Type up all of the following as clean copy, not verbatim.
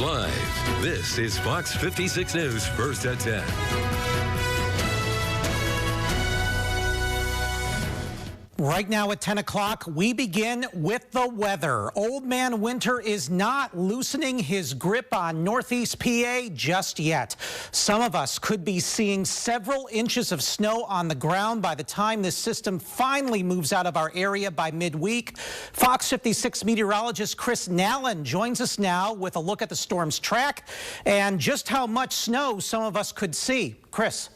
Live, this is Fox 56 News, first at 10. Right now at 10 o'clock, we begin with the weather. Old Man Winter is not loosening his grip on Northeast PA just yet. Some of us could be seeing several inches of snow on the ground by the time this system finally moves out of our area by midweek. Fox 56 meteorologist Chris Nallen joins us now with a look at the storm's track and just how much snow some of us could see. Chris.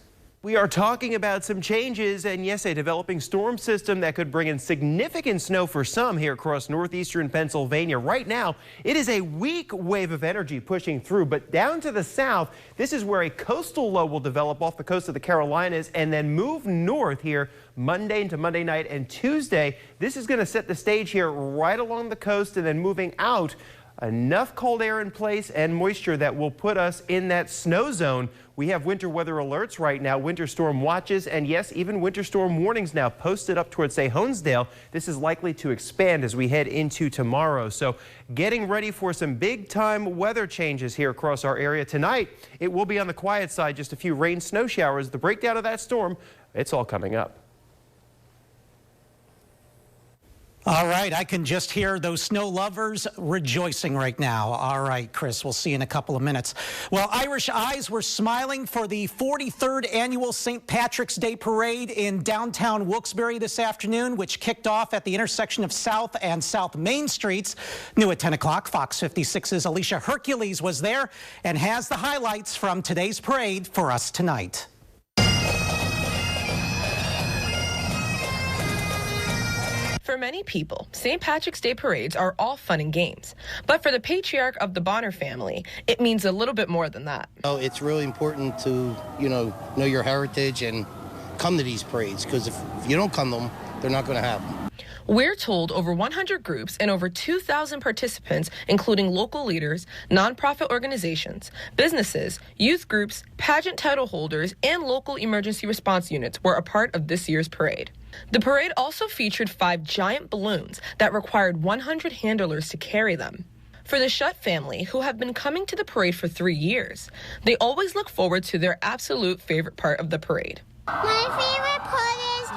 We are talking about some changes and, yes, a developing storm system that could bring in significant snow for some here across northeastern Pennsylvania. Right now, it is a weak wave of energy pushing through, but down to the south, this is where a coastal low will develop off the coast of the Carolinas and then move north here Monday into Monday night and Tuesday. This is going to set the stage here right along the coast and then moving out. Enough cold air in place and moisture that will put us in that snow zone. We have winter weather alerts right now, winter storm watches, and yes, even winter storm warnings now posted up towards, say, Honesdale. This is likely to expand as we head into tomorrow. So getting ready for some big time weather changes here across our area tonight. It will be on the quiet side, just a few rain snow showers. The breakdown of that storm, it's all coming up. All right, I can just hear those snow lovers rejoicing right now. All right, Chris, we'll see you in a couple of minutes. Well, Irish eyes were smiling for the 43rd annual St. Patrick's Day Parade in downtown Wilkes-Barre this afternoon, which kicked off at the intersection of South and South Main Streets. New at 10 o'clock, Fox 56's Alicia Hercules was there and has the highlights from today's parade for us tonight. For many people, St. Patrick's Day parades are all fun and games. But for the patriarch of the Bonner family, it means a little bit more than that. Oh, it's really important to, know your heritage and come to these parades, because if you don't come to them, they're not going to happen. We're told over 100 groups and over 2,000 participants, including local leaders, nonprofit organizations, businesses, youth groups, pageant title holders, and local emergency response units were a part of this year's parade. The parade also featured 5 giant balloons that required 100 handlers to carry them. For the Shutt family, who have been coming to the parade for 3 years, they always look forward to their absolute favorite part of the parade. My favorite part is the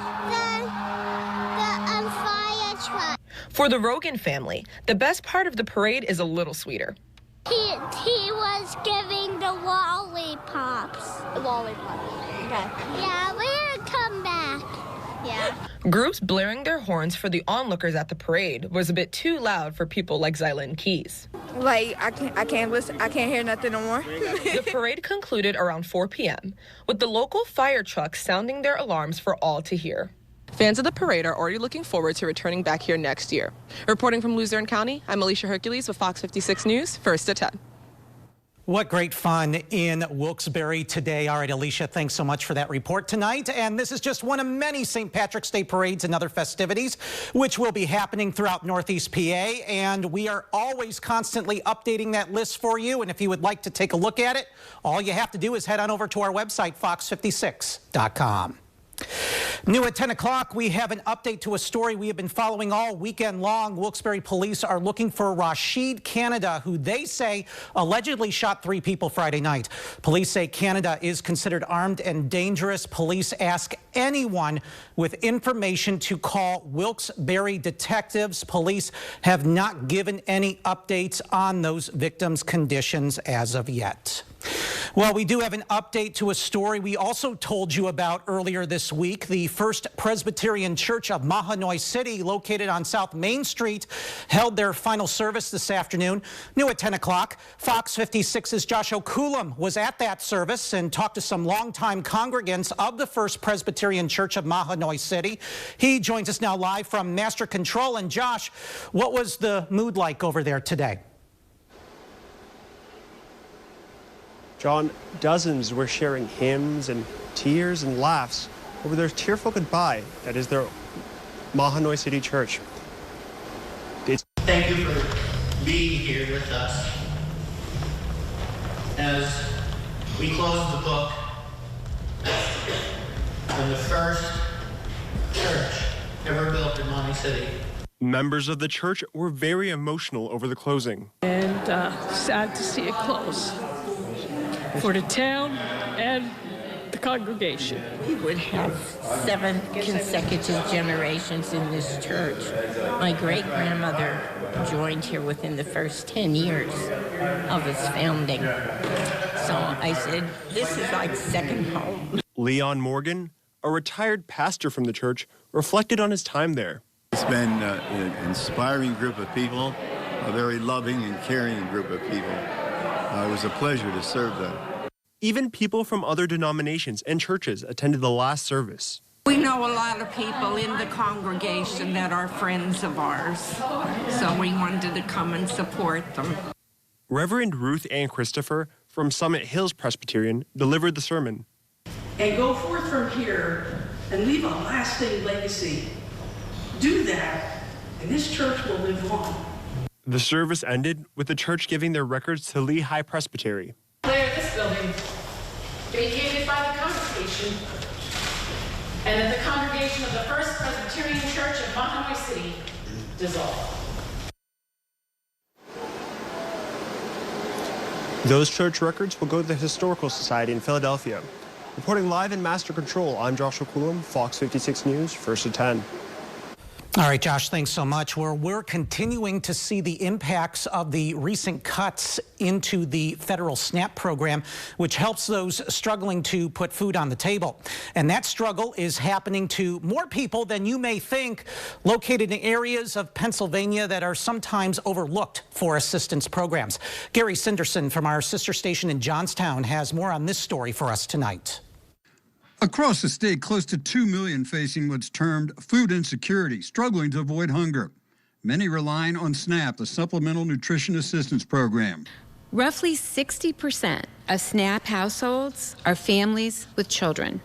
fire truck. For the Rogan family, the best part of the parade is a little sweeter. He was giving the lollipops. Lollipops. Okay. Yeah, we're gonna come back. Yeah. Groups blaring their horns for the onlookers at the parade was a bit too loud for people like Zylan Keys. Like, I can't listen, I can't hear nothing no more. The parade concluded around 4 p.m., with the local fire trucks sounding their alarms for all to hear. Fans of the parade are already looking forward to returning back here next year. Reporting from Luzerne County, I'm Alicia Hercules with Fox 56 News, first at 10. What great fun in Wilkes-Barre today. All right, Alicia, thanks so much for that report tonight. And this is just one of many St. Patrick's Day parades and other festivities, which will be happening throughout Northeast PA. And we are always constantly updating that list for you. And if you would like to take a look at it, all you have to do is head on over to our website, fox56.com. New at 10 o'clock, we have an update to a story we have been following all weekend long. Wilkes-Barre police are looking for Rashid Canada, who they say allegedly shot 3 people Friday night. Police say Canada is considered armed and dangerous. Police ask anyone with information to call Wilkes-Barre detectives. Police have not given any updates on those victims' conditions as of yet. Well, we do have an update to a story we also told you about earlier this week. The First Presbyterian Church of Mahanoy City, located on South Main Street, held their final service this afternoon. New at 10 o'clock, Fox 56's Josh O'Coolum was at that service and talked to some longtime congregants of the First Presbyterian Church of Mahanoy City. He joins us now live from Master Control. And Josh, what was the mood like over there today? John, dozens were sharing hymns and tears and laughs over their tearful goodbye. That is their Mahanoy City Church. Thank you for being here with us as we close the book on the first church ever built in Mahanoy City. Members of the church were very emotional over the closing. And sad to see it close for the town and the congregation. We would have 7 consecutive generations in this church. My great-grandmother joined here within the first 10 years of its founding. So I said, this is like second home. Leon Morgan, a retired pastor from the church, reflected on his time there. It's been an inspiring group of people, a very loving and caring group of people. It was a pleasure to serve them. Even people from other denominations and churches attended the last service. We know a lot of people in the congregation that are friends of ours, so we wanted to come and support them. Reverend Ruth Ann Christopher from Summit Hills Presbyterian delivered the sermon. And go forth from here and leave a lasting legacy. Do that, and this church will live on. The service ended with the church giving their records to Lehigh Presbytery. This building, vacated by the congregation, and that the congregation of the First Presbyterian Church of Mahanoy City dissolved. Those church records will go to the Historical Society in Philadelphia. Reporting live in Master Control, I'm Joshua Coulomb, Fox 56 News, First at 10. All right, Josh, thanks so much. We're continuing to see the impacts of the recent cuts into the federal SNAP program, which helps those struggling to put food on the table. And that struggle is happening to more people than you may think, located in areas of Pennsylvania that are sometimes overlooked for assistance programs. Gary Sinderson from our sister station in Johnstown has more on this story for us tonight. Across the state, close to 2 million facing what's termed food insecurity, struggling to avoid hunger. Many relying on SNAP, the Supplemental Nutrition Assistance Program. Roughly 60% of SNAP households are families with children.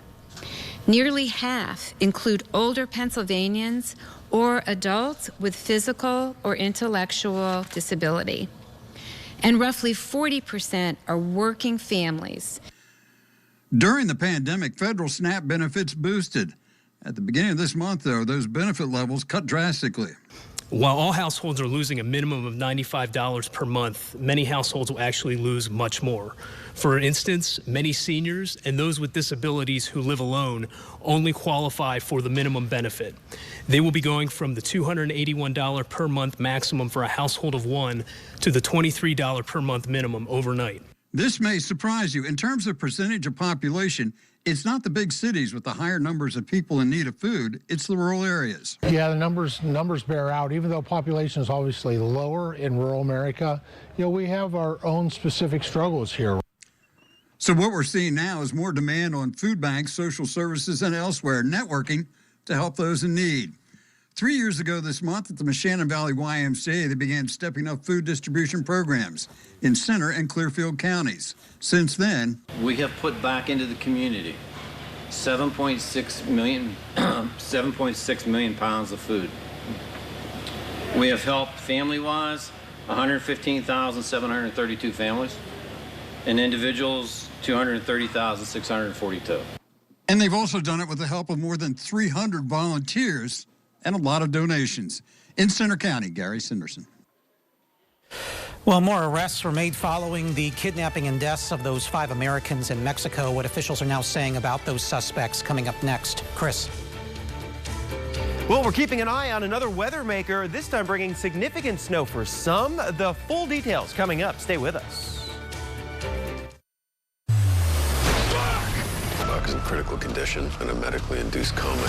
Nearly half include older Pennsylvanians or adults with physical or intellectual disability. And roughly 40% are working families. During the pandemic, federal SNAP benefits boosted. At the beginning of this month, though, those benefit levels cut drastically. While all households are losing a minimum of $95 per month, many households will actually lose much more. For instance, many seniors and those with disabilities who live alone only qualify for the minimum benefit. They will be going from the $281 per month maximum for a household of one to the $23 per month minimum overnight. This may surprise you. In terms of percentage of population, it's not the big cities with the higher numbers of people in need of food, it's the rural areas. Yeah, the numbers bear out. Even though population is obviously lower in rural America, we have our own specific struggles here. So what we're seeing now is more demand on food banks, social services, and elsewhere, networking to help those in need. 3 years ago this month at the Moshannon Valley YMCA, they began stepping up food distribution programs in Center and Clearfield counties. Since then, we have put back into the community 7.6 million pounds of food. We have helped family-wise 115,732 families, and individuals 230,642. And they've also done it with the help of more than 300 volunteers and a lot of donations. In Center County, Gary Sinderson. Well, more arrests were made following the kidnapping and deaths of those 5 Americans in Mexico. What officials are now saying about those suspects coming up next. Chris. Well, we're keeping an eye on another weather maker, this time bringing significant snow for some. The full details coming up. Stay with us. Buck is in critical condition in a medically induced coma.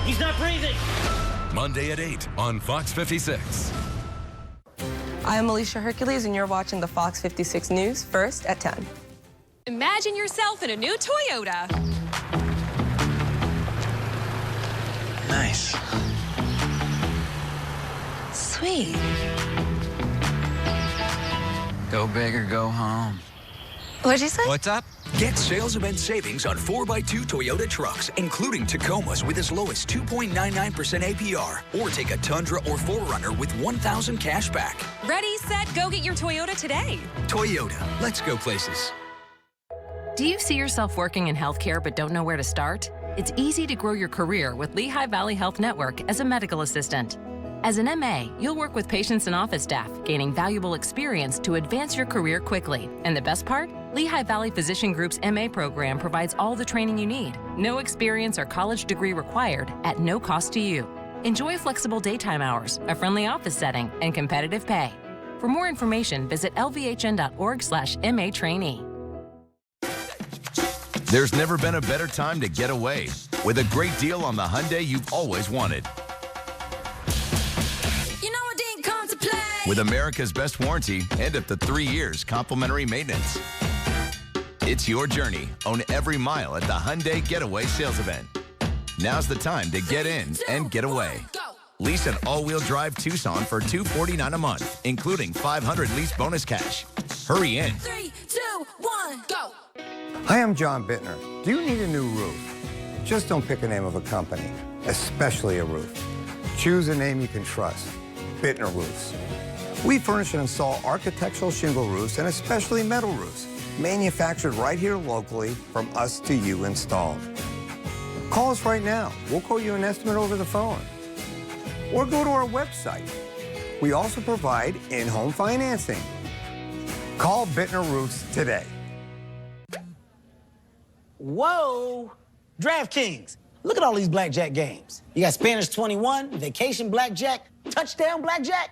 He's not breathing. Monday at 8 on Fox 56. I'm Alicia Hercules, and you're watching the Fox 56 News, first at 10. Imagine yourself in a new Toyota. Nice. Sweet. Go big or go home. What'd you say? What's up? Get sales event savings on 4x2 Toyota trucks, including Tacomas with as low as 2.99% APR, or take a Tundra or 4Runner with $1,000 cash back. Ready, set, go get your Toyota today. Toyota, let's go places. Do you see yourself working in healthcare but don't know where to start? It's easy to grow your career with Lehigh Valley Health Network as a medical assistant. As an MA, you'll work with patients and office staff, gaining valuable experience to advance your career quickly. And the best part? Lehigh Valley Physician Group's MA program provides all the training you need. No experience or college degree required at no cost to you. Enjoy flexible daytime hours, a friendly office setting, and competitive pay. For more information, visit lvhn.org/MA trainee. There's never been a better time to get away with a great deal on the Hyundai you've always wanted. With America's best warranty and up to 3 years complimentary maintenance. It's your journey. Own every mile at the Hyundai Getaway Sales Event. Now's the time to get in and get away. Lease an all-wheel drive Tucson for $249 a month, including $500 lease bonus cash. Hurry in. 3, 2, 1, go. Hi, I'm John Bittner. Do you need a new roof? Just don't pick a name of a company, especially a roof. Choose a name you can trust. Bittner Roofs. We furnish and install architectural shingle roofs and especially metal roofs, manufactured right here locally from us to you installed. Call us right now. We'll quote you an estimate over the phone. Or go to our website. We also provide in-home financing. Call Bittner Roofs today. Whoa! DraftKings. Look at all these blackjack games. You got Spanish 21, Vacation Blackjack, Touchdown Blackjack.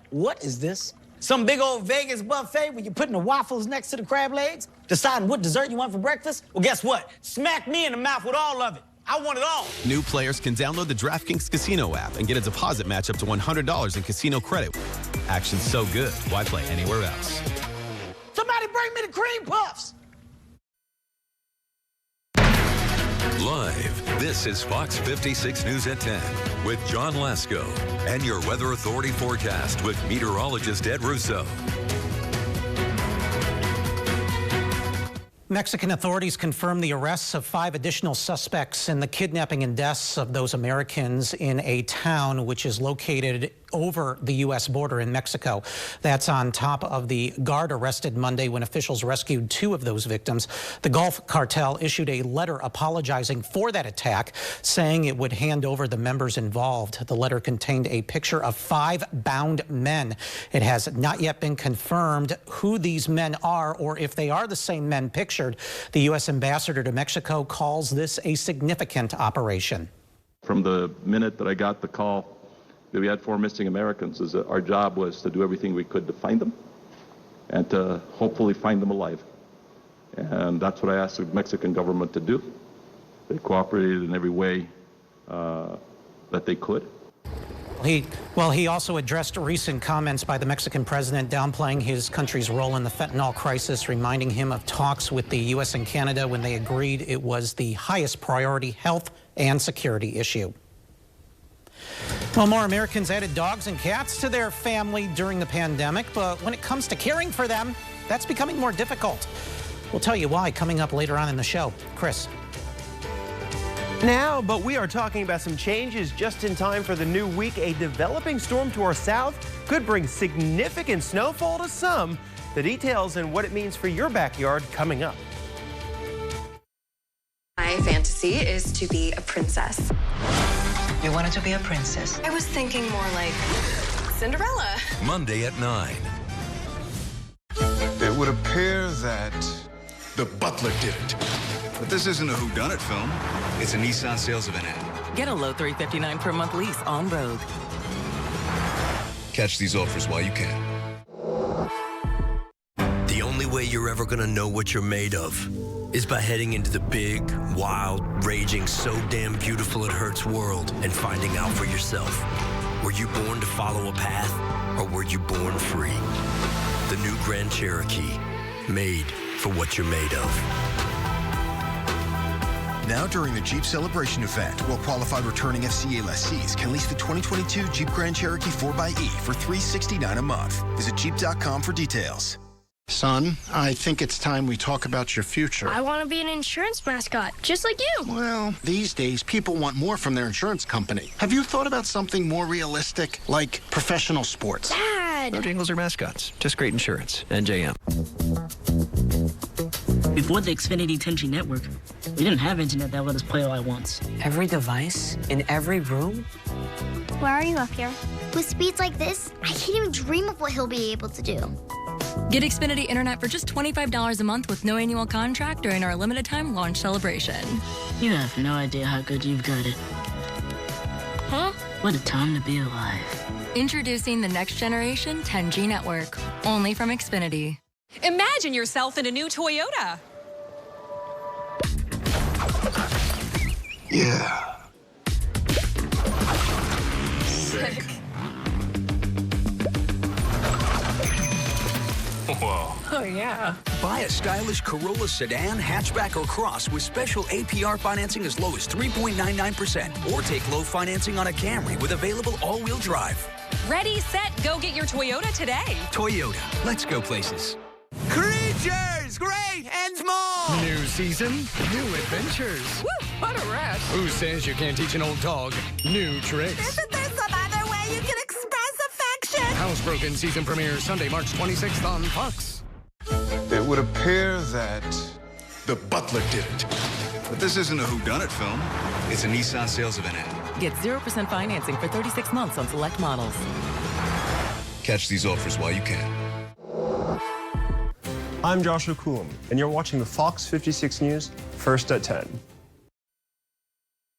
What is this? Some big old Vegas buffet where you're putting the waffles next to the crab legs, deciding what dessert you want for breakfast? Well, guess what? Smack me in the mouth with all of it. I want it all. New players can download the DraftKings Casino app and get a deposit match up to $100 in casino credit. Action's so good, why play anywhere else? Somebody bring me the cream puffs. Live, this is Fox 56 News at 10 with John Lasko and your Weather Authority forecast with meteorologist Ed Russo. Mexican authorities confirmed the arrests of 5 additional suspects in the kidnapping and deaths of those Americans in a town which is located over the U.S. border in Mexico. That's on top of the guard arrested Monday when officials rescued 2 of those victims. The Gulf Cartel issued a letter apologizing for that attack, saying it would hand over the members involved. The letter contained a picture of 5 bound men. It has not yet been confirmed who these men are or if they are the same men pictured. The U.S. ambassador to Mexico calls this a significant operation. From the minute that I got the call that we had 4 missing Americans, our job was to do everything we could to find them and to hopefully find them alive. And that's what I asked the Mexican government to do. They cooperated in every way that they could. He also addressed recent comments by the Mexican president downplaying his country's role in the fentanyl crisis, reminding him of talks with the U.S. and Canada when they agreed it was the highest priority health and security issue. Well, more Americans added dogs and cats to their family during the pandemic, but when it comes to caring for them, that's becoming more difficult. We'll tell you why coming up later on in the show. Chris. Now, but we are talking about some changes just in time for the new week. A developing storm to our south could bring significant snowfall to some. The details and what it means for your backyard coming up. My fantasy is to be a princess. You wanted to be a princess? I was thinking more like Cinderella. Monday at 9. It would appear that the butler did it. But this isn't a whodunit film. It's a Nissan sales event ad. Get a low $359 per month lease on Rogue. Catch these offers while you can. The only way you're ever gonna know what you're made of is by heading into the big, wild, raging, so damn beautiful it hurts world and finding out for yourself. Were you born to follow a path, or were you born free? The new Grand Cherokee, made for what you're made of. Now during the Jeep Celebration event, well-qualified returning FCA lessees can lease the 2022 Jeep Grand Cherokee 4xE for $369 a month. Visit Jeep.com for details. Son, I think it's time we talk about your future. I want to be an insurance mascot, just like you. Well, these days, people want more from their insurance company. Have you thought about something more realistic, like professional sports? Dad! No jingles or mascots, just great insurance. NJM. Before the Xfinity 10G network, we didn't have internet that let us play all at once. Every device in every room? Why are you up here? With speeds like this, I can't even dream of what he'll be able to do. Get Xfinity Internet for just $25 a month with no annual contract during our limited time launch celebration. You have no idea how good you've got it. Huh? What a time to be alive. Introducing the next generation 10G network, only from Xfinity. Imagine yourself in a new Toyota. Yeah. Sick. Whoa. Oh, yeah. Buy a stylish Corolla sedan, hatchback, or cross with special APR financing as low as 3.99%. Or take low financing on a Camry with available all-wheel drive. Ready, set, go get your Toyota today. Toyota. Let's go places. Creatures, great and small. New season, new adventures. Woo, what a rush. Who says you can't teach an old dog new tricks? Isn't there some other way you can express affection? Housebroken season premiere Sunday, March 26th on Fox. It would appear that the butler did it. But this isn't a whodunit film. It's a Nissan sales event ad. Get 0% financing for 36 months on select models. Catch these offers while you can. I'm Joshua Coulomb, and you're watching the Fox 56 News, first at 10.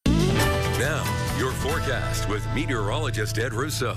Now, your forecast with meteorologist Ed Russo.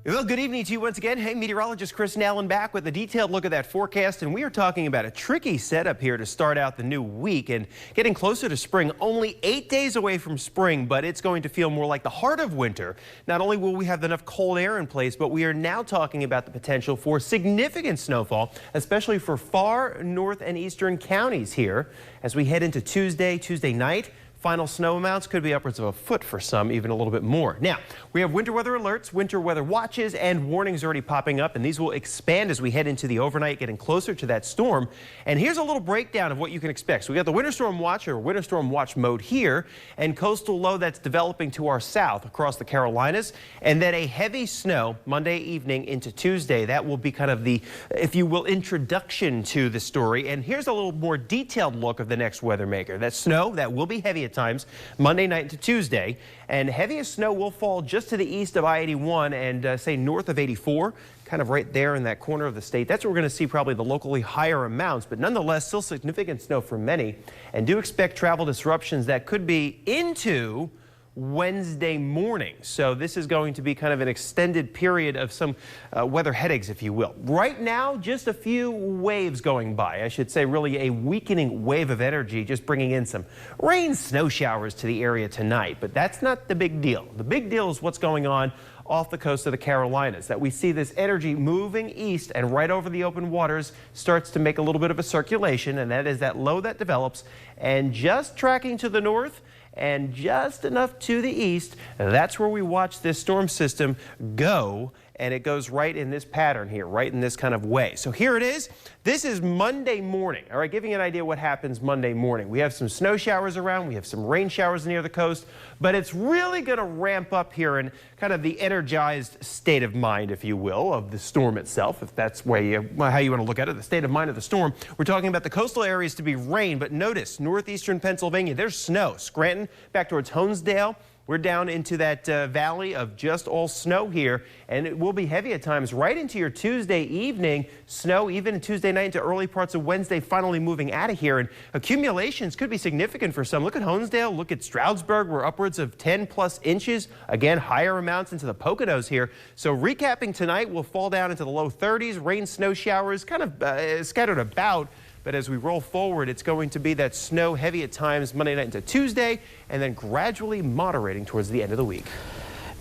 Well, good evening to you once again. Hey, meteorologist Chris Nallen back with a detailed look at that forecast, and we are talking about a tricky setup here to start out the new week and getting closer to spring. Only 8 days away from spring, but it's going to feel more like the heart of winter. Not only will we have enough cold air in place, but we are now talking about the potential for significant snowfall, especially for far north and eastern counties here as we head into Tuesday night. Final snow amounts could be upwards of a foot for some, even a little bit more. Now, we have winter weather alerts, winter weather watches, and warnings already popping up, and these will expand as we head into the overnight, getting closer to that storm. And here's a little breakdown of what you can expect. So we got the winter storm watch or winter storm watch mode here, and coastal low that's developing to our south across the Carolinas, and then a heavy snow Monday evening into Tuesday. That will be kind of the, if you will, introduction to the story. And here's a little more detailed look of the next weather maker. That snow, that will be heavy at times Monday night into Tuesday, and heaviest snow will fall just to the east of I-81 and say north of 84, kind of right there in that corner of the state. That's where we're going to see probably the locally higher amounts, but nonetheless still significant snow for many, and do expect travel disruptions that could be into Wednesday morning. So this is going to be kind of an extended period of some weather headaches, if you will. Right now, just a few waves going by. I should say really a weakening wave of energy, just bringing in some rain, snow showers to the area tonight. But that's not the big deal. The big deal is what's going on off the coast of the Carolinas, that we see this energy moving east and right over the open waters starts to make a little bit of a circulation, and that is that low that develops, and just tracking to the north and just enough to the east, that's where we watch this storm system go, and it goes right in this pattern here, right in this kind of way. So here it is. This is Monday morning. All right, giving you an idea what happens Monday morning. We have some snow showers around. We have some rain showers near the coast, but it's really going to ramp up here in kind of the energized state of mind, if you will, of the storm itself, if that's how you want to look at it, the state of mind of the storm. We're talking about the coastal areas to be rain, but notice northeastern Pennsylvania, there's snow. Scranton back towards Honesdale. We're down into that valley of just all snow here, and it will be heavy at times right into your Tuesday evening. Snow even Tuesday night into early parts of Wednesday, finally moving out of here. And accumulations could be significant for some. Look at Honesdale, look at Stroudsburg. We're upwards of 10+ inches. Again, higher amounts into the Poconos here. So recapping tonight, we'll fall down into the low 30s. Rain, snow showers kind of scattered about. But as we roll forward, it's going to be that snow heavy at times Monday night into Tuesday, and then gradually moderating towards the end of the week.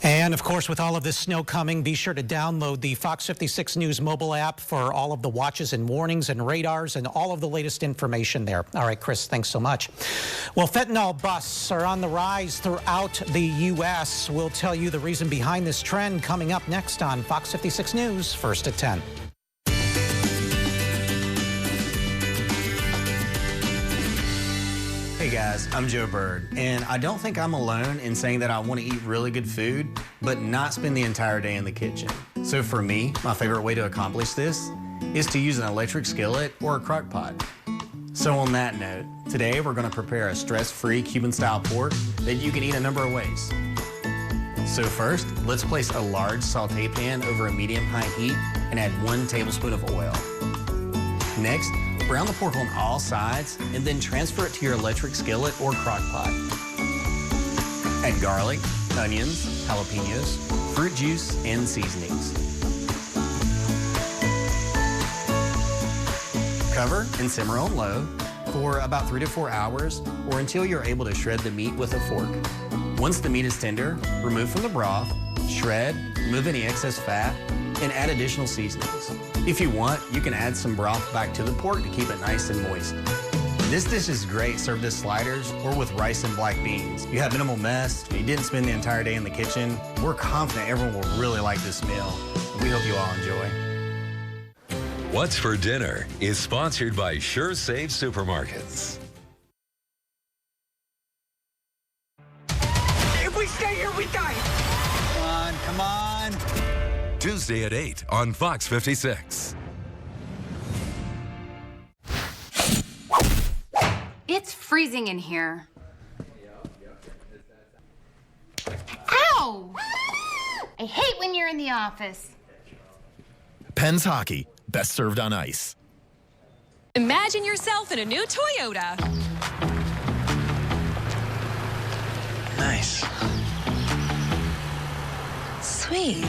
And of course, with all of this snow coming, be sure to download the Fox 56 News mobile app for all of the watches and warnings and radars and all of the latest information there. All right, Chris, thanks so much. Well, fentanyl busts are on the rise throughout the U.S. We'll tell you the reason behind this trend coming up next on Fox 56 News, first at 10. Hey guys, I'm Joe Bird, and I don't think I'm alone in saying that I want to eat really good food, but not spend the entire day in the kitchen. So for me, my favorite way to accomplish this is to use an electric skillet or a crock pot. So on that note, today we're going to prepare a stress-free Cuban-style pork that you can eat a number of ways. So first, let's place a large saute pan over a medium-high heat and add 1 tablespoon of oil. Next, brown the pork on all sides and then transfer it to your electric skillet or crock pot. Add garlic, onions, jalapenos, fruit juice, and seasonings. Cover and simmer on low for about 3 to 4 hours or until you're able to shred the meat with a fork. Once the meat is tender, remove from the broth, shred, remove any excess fat, and add additional seasonings. If you want, you can add some broth back to the pork to keep it nice and moist. This dish is great served as sliders or with rice and black beans. You have minimal mess, you didn't spend the entire day in the kitchen. We're confident everyone will really like this meal. We hope you all enjoy. What's for Dinner is sponsored by Sure Save Supermarkets. If we stay here, we die. Come on. Tuesday at 8 on Fox 56. It's freezing in here. Ow! I hate when you're in the office. Penn's Hockey, best served on ice. Imagine yourself in a new Toyota. Nice. Sweet.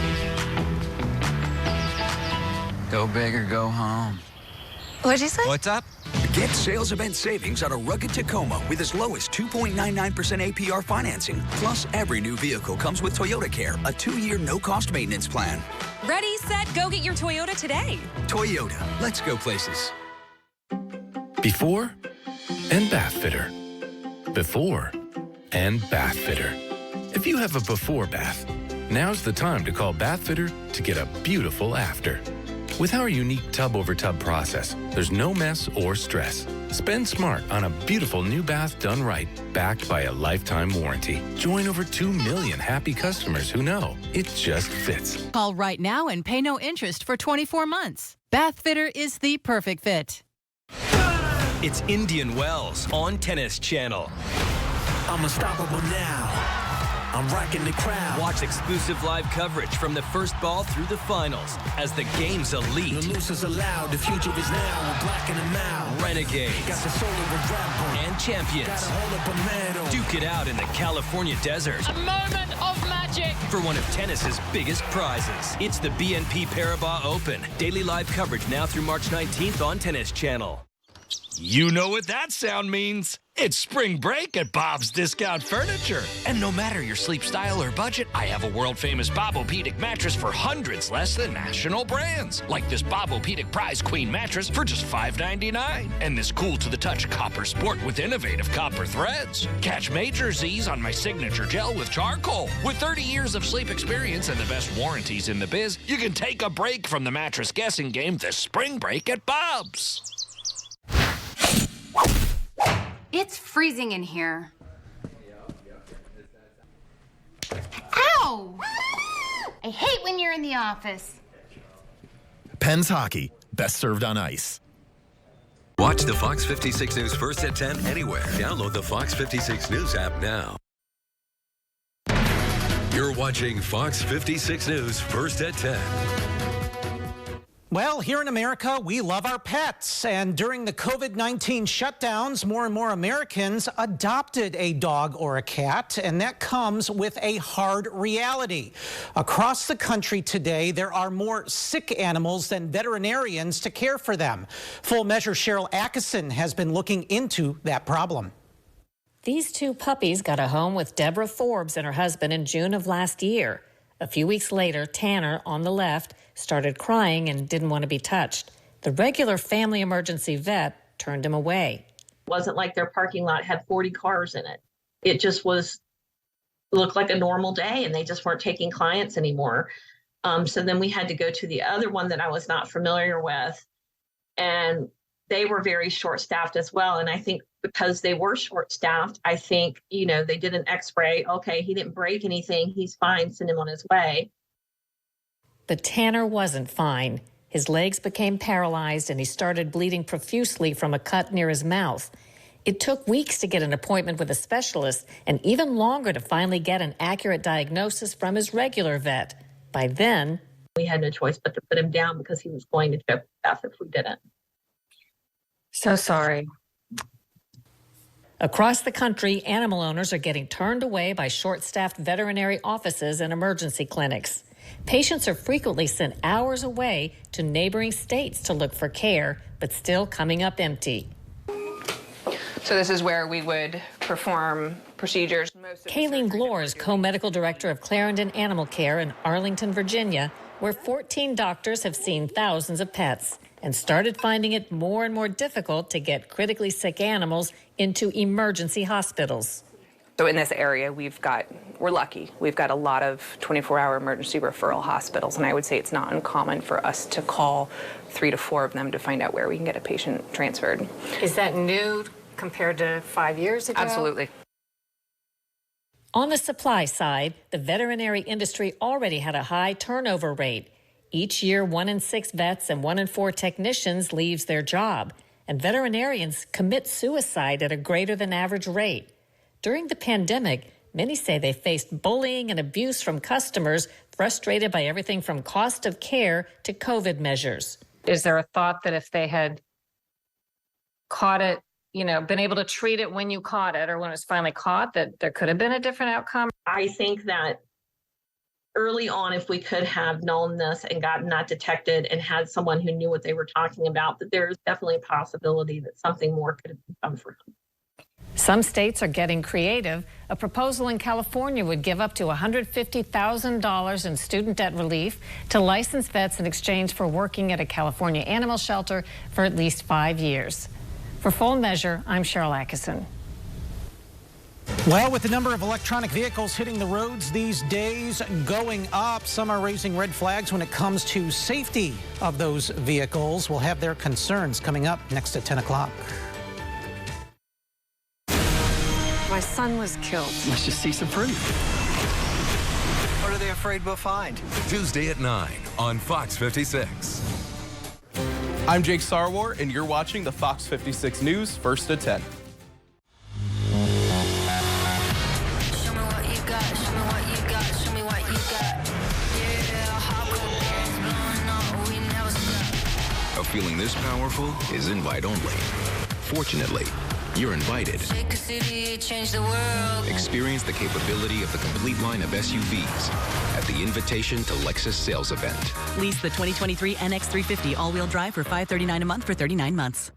Go big or go home. What'd you say? What's up? Get sales event savings on a rugged Tacoma with as low as 2.99% APR financing. Plus, every new vehicle comes with Toyota Care, a 2-year no-cost maintenance plan. Ready, set, go get your Toyota today. Toyota, let's go places. Before and Bath Fitter. Before and Bath Fitter. If you have a before bath, now's the time to call Bath Fitter to get a beautiful after. With our unique tub-over-tub process, there's no mess or stress. Spend smart on a beautiful new bath done right, backed by a lifetime warranty. Join over 2 million happy customers who know it just fits. Call right now and pay no interest for 24 months. Bath Fitter is the perfect fit. It's Indian Wells on Tennis Channel. I'm unstoppable now. I'm rocking the crowd. Watch exclusive live coverage from the first ball through the finals as the game's elite. The losers allowed, the future is now. We're blocking them out. Renegades. Got the soul of a rebel. And champions. Gotta hold up a medal. Duke it out in the California desert. A moment of magic. For one of tennis's biggest prizes. It's the BNP Paribas Open. Daily live coverage now through March 19th on Tennis Channel. You know what that sound means. It's spring break at Bob's Discount Furniture. And no matter your sleep style or budget, I have a world-famous Bob-O-Pedic mattress for hundreds less than national brands. Like this Bob-O-Pedic Prize Queen mattress for just $5.99. And this cool-to-the-touch copper sport with innovative copper threads. Catch major Z's on my signature gel with charcoal. With 30 years of sleep experience and the best warranties in the biz, you can take a break from the mattress guessing game this spring break at Bob's. It's freezing in here. Ow! I hate when you're in the office. Penn's Hockey, best served on ice. Watch the Fox 56 News first at 10 anywhere. Download the Fox 56 News app now. You're watching Fox 56 News first at 10. Well, here in America, we love our pets. And during the COVID-19 shutdowns, more and more Americans adopted a dog or a cat, and that comes with a hard reality. Across the country today, there are more sick animals than veterinarians to care for them. Full Measure Cheryl Atkinson has been looking into that problem. These 2 puppies got a home with Deborah Forbes and her husband in June of last year. A few weeks later, Tanner, on the left, started crying and didn't want to be touched. The regular family emergency vet turned him away. It wasn't like their parking lot had 40 cars in it. It just looked like a normal day, and they just weren't taking clients anymore. So then we had to go to the other one that I was not familiar with, and they were very short-staffed as well. And I think because they were short-staffed, I think, they did an x-ray. Okay, he didn't break anything. He's fine. Send him on his way. But Tanner wasn't fine. His legs became paralyzed and he started bleeding profusely from a cut near his mouth. It took weeks to get an appointment with a specialist and even longer to finally get an accurate diagnosis from his regular vet. By then, we had no choice but to put him down because he was going to choke death if we didn't. So sorry. Across the country, animal owners are getting turned away by short-staffed veterinary offices and emergency clinics. Patients are frequently sent hours away to neighboring states to look for care, but still coming up empty. So this is where we would perform procedures. Kayleen Glore is co-medical director of Clarendon Animal Care in Arlington, Virginia, where 14 doctors have seen thousands of pets and started finding it more and more difficult to get critically sick animals into emergency hospitals. So in this area, we're lucky. We've got a lot of 24-hour emergency referral hospitals, and I would say it's not uncommon for us to call 3 to 4 of them to find out where we can get a patient transferred. Is that new compared to 5 years ago? Absolutely. On the supply side, the veterinary industry already had a high turnover rate. Each year, 1 in 6 vets and 1 in 4 technicians leaves their job, and veterinarians commit suicide at a greater than average rate. During the pandemic, many say they faced bullying and abuse from customers, frustrated by everything from cost of care to COVID measures. Is there a thought that if they had caught it, been able to treat it when you caught it or when it was finally caught, that there could have been a different outcome? I think that early on, if we could have known this and gotten that detected and had someone who knew what they were talking about, that there's definitely a possibility that something more could have come for him. Some states are getting creative. A proposal in California would give up to $150,000 in student debt relief to licensed vets in exchange for working at a California animal shelter for at least 5 years. For Full Measure, I'm Cheryl Atkinson. Well, with the number of electronic vehicles hitting the roads these days going up, some are raising red flags when it comes to safety of those vehicles. We'll have their concerns coming up next at 10 o'clock. My son was killed. Let's just see some proof. What are they afraid we'll find? Tuesday at 9 on Fox 56. I'm Jake Sarwar, and you're watching the Fox 56 News First at 10. A feeling this powerful is invite only. Fortunately, you're invited. Experience the capability of the complete line of SUVs at the Invitation to Lexus sales event. Lease the 2023 NX350 all-wheel drive for $539 a month for 39 months.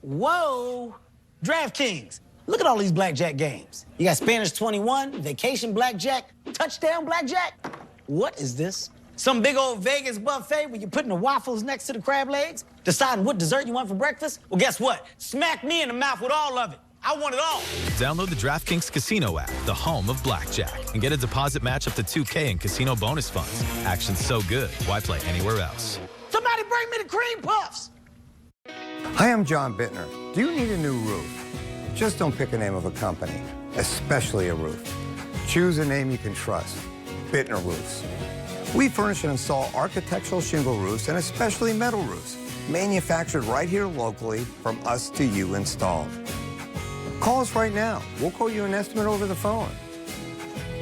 Whoa! DraftKings. Look at all these blackjack games. You got Spanish 21, Vacation Blackjack, Touchdown Blackjack. What is this? Some big old Vegas buffet where you're putting the waffles next to the crab legs, deciding what dessert you want for breakfast? Well, guess what? Smack me in the mouth with all of it. I want it all. Download the DraftKings Casino app, the home of blackjack, and get a deposit match up to $2K in casino bonus funds. Action's so good, why play anywhere else? Somebody bring me the cream puffs. Hi, I'm John Bittner. Do you need a new roof? Just don't pick a name of a company, especially a roof. Choose a name you can trust. Bittner Roofs. We furnish and install architectural shingle roofs and especially metal roofs, manufactured right here locally from us to you installed. Call us right now. We'll quote you an estimate over the phone.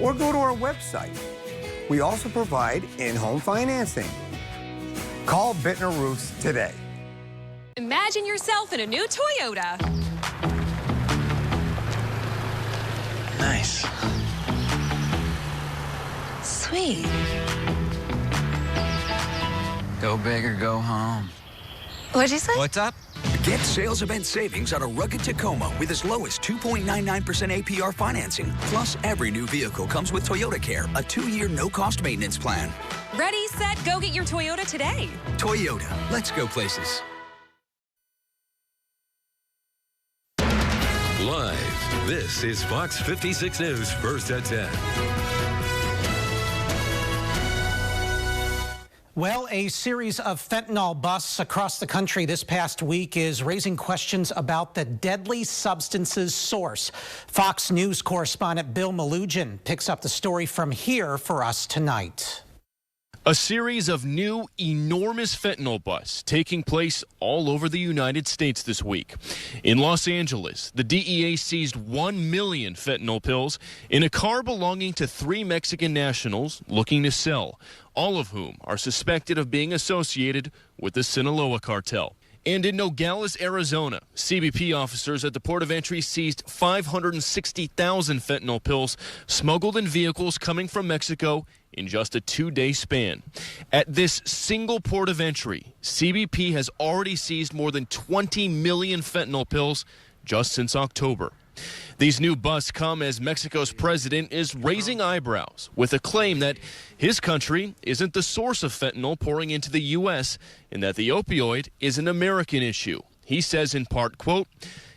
Or go to our website. We also provide in-home financing. Call Bittner Roofs today. Imagine yourself in a new Toyota. Nice. Sweet. Go big or go home. What'd you say? What's up? Get sales event savings on a rugged Tacoma with as low as 2.99% APR financing. Plus, every new vehicle comes with Toyota Care, a 2-year no-cost maintenance plan. Ready, set, go get your Toyota today. Toyota, let's go places. Live, this is Fox 56 News First at 10. Well, a series of fentanyl busts across the country this past week is raising questions about the deadly substance's source. Fox News correspondent Bill Malugin picks up the story from here for us tonight. A series of new, enormous fentanyl busts taking place all over the United States this week. In Los Angeles, the DEA seized 1 million fentanyl pills in a car belonging to 3 Mexican nationals looking to sell, all of whom are suspected of being associated with the Sinaloa cartel. And in Nogales, Arizona, CBP officers at the port of entry seized 560,000 fentanyl pills smuggled in vehicles coming from Mexico in just a 2-day span. At this single port of entry, CBP has already seized more than 20 million fentanyl pills just since October. These new busts come as Mexico's president is raising eyebrows with a claim that his country isn't the source of fentanyl pouring into the U.S. and that the opioid is an American issue. He says in part, quote,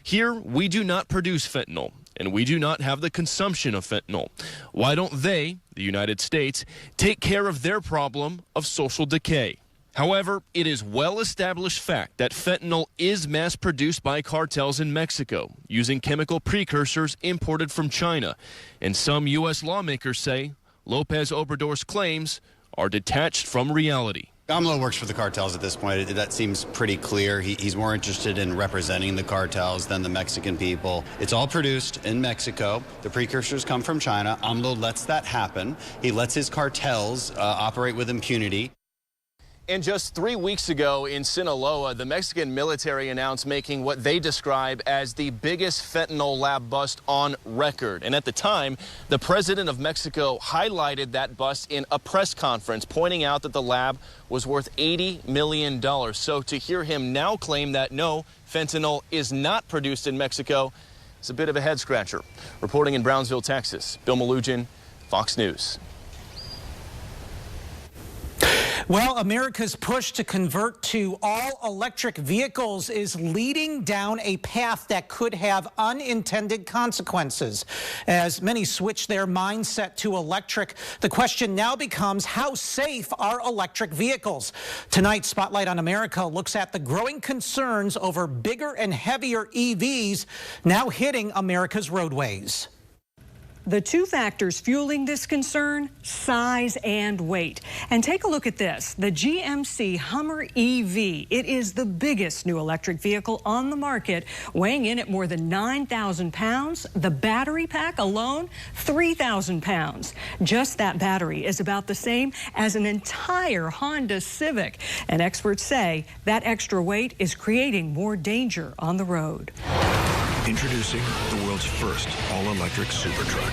"Here we do not produce fentanyl and we do not have the consumption of fentanyl. Why don't they, the United States, take care of their problem of social decay?" However, it is well-established fact that fentanyl is mass-produced by cartels in Mexico using chemical precursors imported from China. And some U.S. lawmakers say Lopez Obrador's claims are detached from reality. AMLO works for the cartels at this point. That seems pretty clear. He's more interested in representing the cartels than the Mexican people. It's all produced in Mexico. The precursors come from China. AMLO lets that happen. He lets his cartels operate with impunity. And just 3 weeks ago in Sinaloa, the Mexican military announced making what they describe as the biggest fentanyl lab bust on record. And at the time, the president of Mexico highlighted that bust in a press conference, pointing out that the lab was worth $80 million. So to hear him now claim that no, fentanyl is not produced in Mexico is a bit of a head scratcher. Reporting in Brownsville, Texas, Bill Malugin, Fox News. Well, America's push to convert to all-electric vehicles is leading down a path that could have unintended consequences. As many switch their mindset to electric, the question now becomes, how safe are electric vehicles? Tonight's Spotlight on America looks at the growing concerns over bigger and heavier EVs now hitting America's roadways. The two factors fueling this concern, size and weight. And take a look at this, the GMC Hummer EV. It is the biggest new electric vehicle on the market, weighing in at more than 9,000 pounds. The battery pack alone, 3,000 pounds. Just that battery is about the same as an entire Honda Civic. And experts say that extra weight is creating more danger on the road. Introducing the world's first all-electric super truck.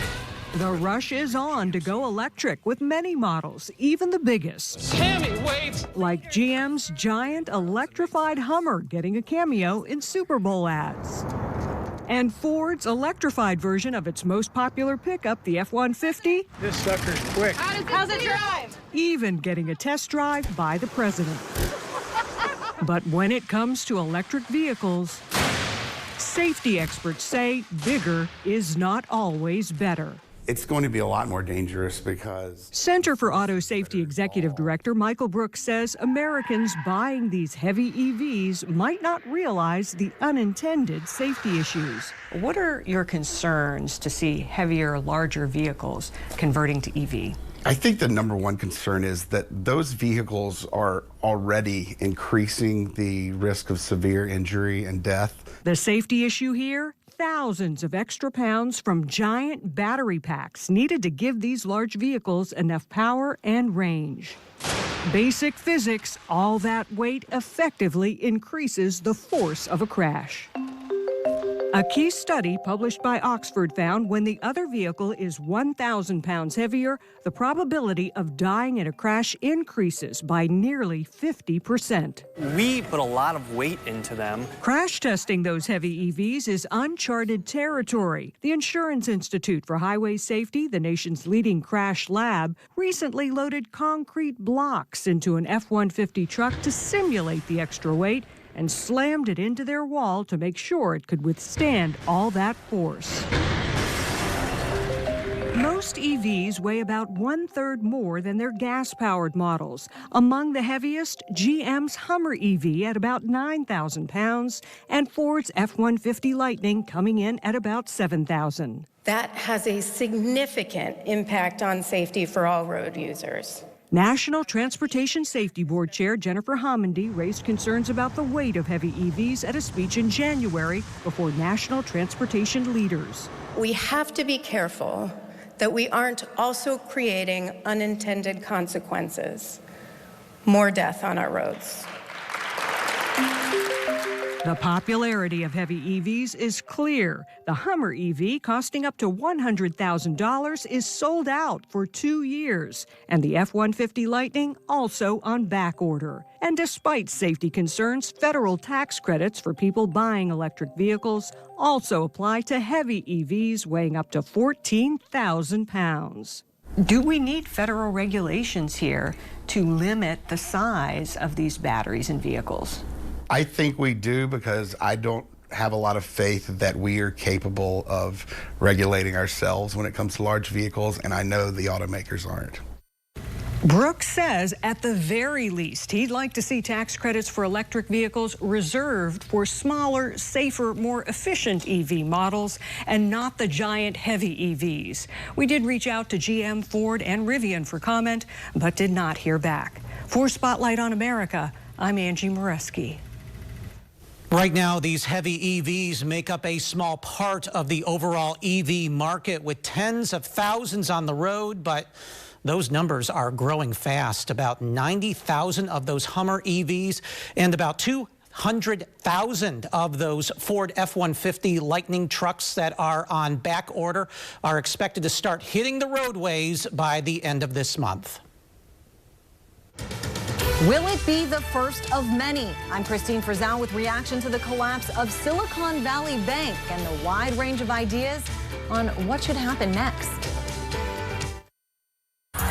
The rush is on to go electric with many models, even the biggest. Sammy, wait! Like GM's giant electrified Hummer getting a cameo in Super Bowl ads. And Ford's electrified version of its most popular pickup, the F-150. This sucker's quick. How's it drive? Even getting a test drive by the president. But when it comes to electric vehicles, safety experts say bigger is not always better. It's going to be a lot more dangerous because... Center for Auto Safety Executive Director Michael Brooks says Americans buying these heavy EVs might not realize the unintended safety issues. What are your concerns to see heavier, larger vehicles converting to EV? I think the number one concern is that those vehicles are already increasing the risk of severe injury and death. The safety issue here? Thousands of extra pounds from giant battery packs needed to give these large vehicles enough power and range. Basic physics, all that weight effectively increases the force of a crash. A key study published by Oxford found when the other vehicle is 1,000 pounds heavier, the probability of dying in a crash increases by nearly 50%. We put a lot of weight into them. Crash testing those heavy EVs is uncharted territory. The Insurance Institute for Highway Safety, the nation's leading crash lab, recently loaded concrete blocks into an F-150 truck to simulate the extra weight and slammed it into their wall to make sure it could withstand all that force. Most EVs weigh about 1/3 more than their gas-powered models. Among the heaviest, GM's Hummer EV at about 9,000 pounds and Ford's F-150 Lightning coming in at about 7,000. That has a significant impact on safety for all road users. National Transportation Safety Board Chair Jennifer Homendy raised concerns about the weight of heavy EVs at a speech in January before national transportation leaders. We have to be careful that we aren't also creating unintended consequences. More death on our roads. The popularity of heavy EVs is clear. The Hummer EV, costing up to $100,000, is sold out for 2 years. And the F-150 Lightning also on back order. And despite safety concerns, federal tax credits for people buying electric vehicles also apply to heavy EVs weighing up to 14,000 pounds. Do we need federal regulations here to limit the size of these batteries in vehicles? I think we do, because I don't have a lot of faith that we are capable of regulating ourselves when it comes to large vehicles, and I know the automakers aren't. Brooks says at the very least, he'd like to see tax credits for electric vehicles reserved for smaller, safer, more efficient EV models and not the giant heavy EVs. We did reach out to GM, Ford, and Rivian for comment, but did not hear back. For Spotlight on America, I'm Angie Moreski. Right now, these heavy EVs make up a small part of the overall EV market, with tens of thousands on the road, but those numbers are growing fast. About 90,000 of those Hummer EVs and about 200,000 of those Ford F-150 Lightning trucks that are on back order are expected to start hitting the roadways by the end of this month. Will it be the first of many? I'm Christine Frizzell with reaction to the collapse of Silicon Valley Bank and the wide range of ideas on what should happen next.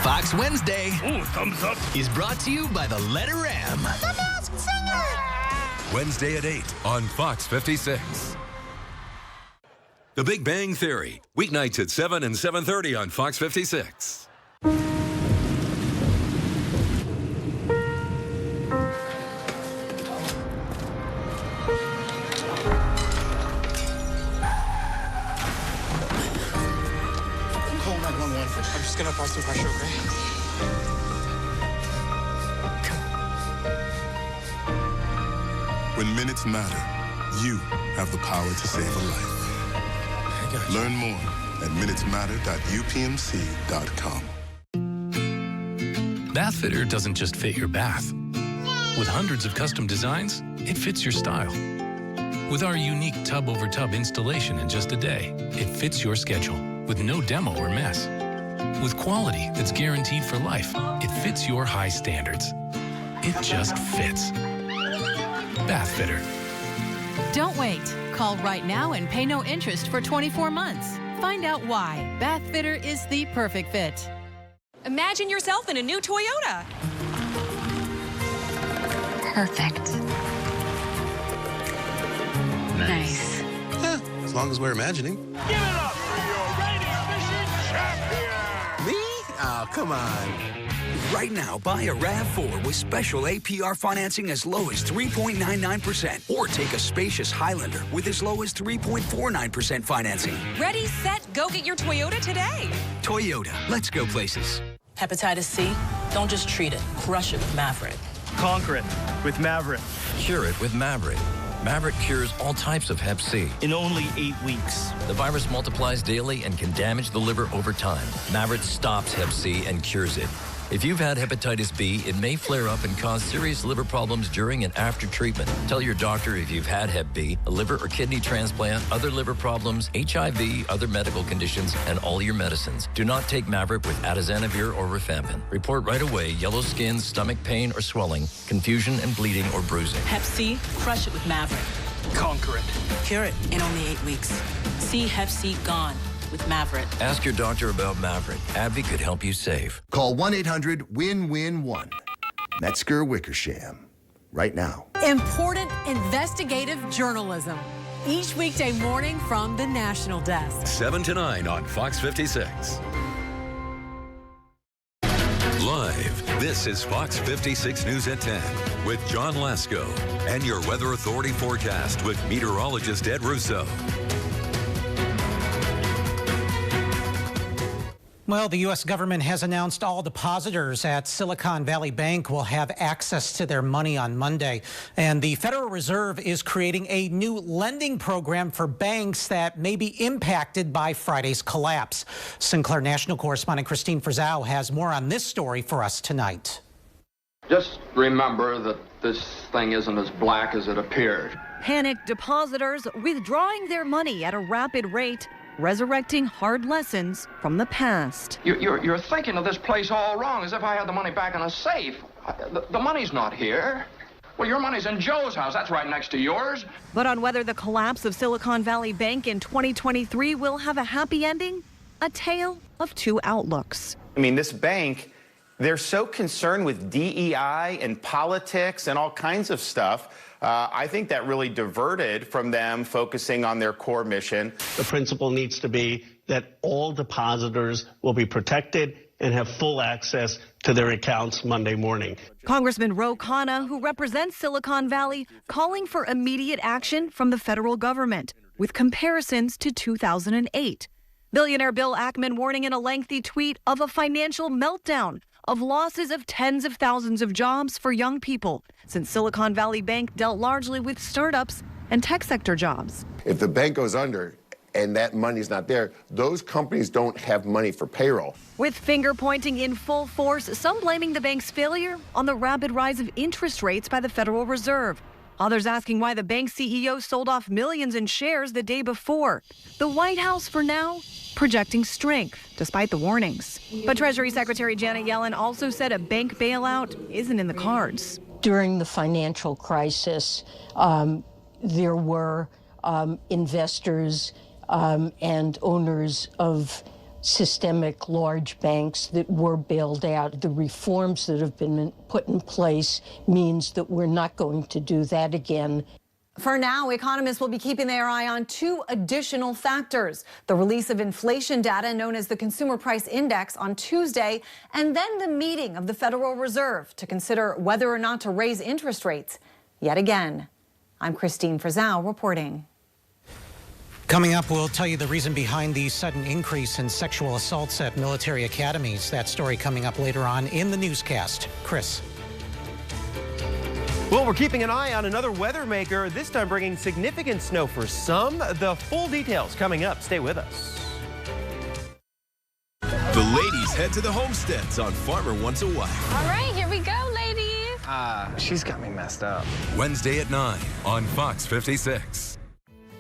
Fox Wednesday, thumbs up, is brought to you by the letter M. The Masked Singer. Wednesday at 8 on Fox 56. The Big Bang Theory, weeknights at 7 and 7:30 on Fox 56. I'm just gonna apply some pressure, okay? When minutes matter, you have the power to save a life. Learn more at minutesmatter.upmc.com. Bathfitter doesn't just fit your bath. With hundreds of custom designs, it fits your style. With our unique tub-over-tub installation in just a day, it fits your schedule with no demo or mess. With quality that's guaranteed for life, it fits your high standards. It just fits. Bathfitter. Don't wait. Call right now and pay no interest for 24 months. Find out why Bathfitter is the perfect fit. Imagine yourself in a new Toyota. Perfect. Nice. Yeah, as long as we're imagining. Give it up for your reigning fishing champion. Me? Oh, come on. Right now, buy a RAV4 with special APR financing as low as 3.99%, or take a spacious Highlander with as low as 3.49% financing. Ready, set, go get your Toyota today. Toyota, let's go places. Hepatitis C? Don't just treat it. Crush it with Maverick. Conquer it with Maverick. Cure it with Maverick. Maverick cures all types of Hep C. In only 8 weeks. The virus multiplies daily and can damage the liver over time. Maverick stops Hep C and cures it. If you've had hepatitis B, it may flare up and cause serious liver problems during and after treatment. Tell your doctor if you've had Hep B, a liver or kidney transplant, other liver problems, HIV, other medical conditions, and all your medicines. Do not take Maverick with atazanavir or rifampin. Report right away yellow skin, stomach pain or swelling, confusion and bleeding or bruising. Hep C? Crush it with Maverick. Conquer it. Cure it in only 8 weeks. See Hep C gone with Maverick. Ask your doctor about Maverick. AbbVie could help you save. Call 1-800-WIN-WIN-1. Metzger Wickersham. Right now. Important investigative journalism. Each weekday morning from the National Desk. 7 to 9 on Fox 56. Live, this is Fox 56 News at 10 with John Lasko and your Weather Authority forecast with meteorologist Ed Russo. Well, the U.S. government has announced all depositors at Silicon Valley Bank will have access to their money on Monday. And the Federal Reserve is creating a new lending program for banks that may be impacted by Friday's collapse. Sinclair National correspondent Christine Frizzau has more on this story for us tonight. Just remember that this thing isn't as black as it appears. Panicked depositors withdrawing their money at a rapid rate, resurrecting hard lessons from the past. You're thinking of this place all wrong, as if I had the money back in a safe. The money's not here. Well, your money's in Joe's house. That's right next to yours. But on whether the collapse of Silicon Valley Bank in 2023 will have a happy ending, a tale of two outlooks. I mean, this bank, they're so concerned with DEI and politics and all kinds of stuff. I think that really diverted from them focusing on their core mission. The principle needs to be that all depositors will be protected and have full access to their accounts Monday morning. Congressman Ro Khanna, who represents Silicon Valley, calling for immediate action from the federal government with comparisons to 2008. Billionaire Bill Ackman warning in a lengthy tweet of a financial meltdown, of losses of tens of thousands of jobs for young people, since Silicon Valley Bank dealt largely with startups and tech sector jobs. If the bank goes under and that money's not there, those companies don't have money for payroll. With finger pointing in full force, some blaming the bank's failure on the rapid rise of interest rates by the Federal Reserve. Others asking why the bank CEO sold off millions in shares the day before. The White House, for now, projecting strength, despite the warnings. But Treasury Secretary Janet Yellen also said a bank bailout isn't in the cards. During the financial crisis, there were investors and owners of systemic large banks that were bailed out. The reforms that have been put in place means that we're not going to do that again. For now, economists will be keeping their eye on two additional factors: the release of inflation data known as the Consumer Price Index on Tuesday, and then the meeting of the Federal Reserve to consider whether or not to raise interest rates yet again. I'm Christine Frizzau reporting. Coming up, we'll tell you the reason behind the sudden increase in sexual assaults at military academies. That story coming up later on in the newscast. Chris. Well, we're keeping an eye on another weather maker, this time bringing significant snow for some. The full details coming up. Stay with us. The ladies head to the homesteads on Farmer Wants a Wife. All right, here we go, ladies. She's got me messed up. Wednesday at 9 on Fox 56.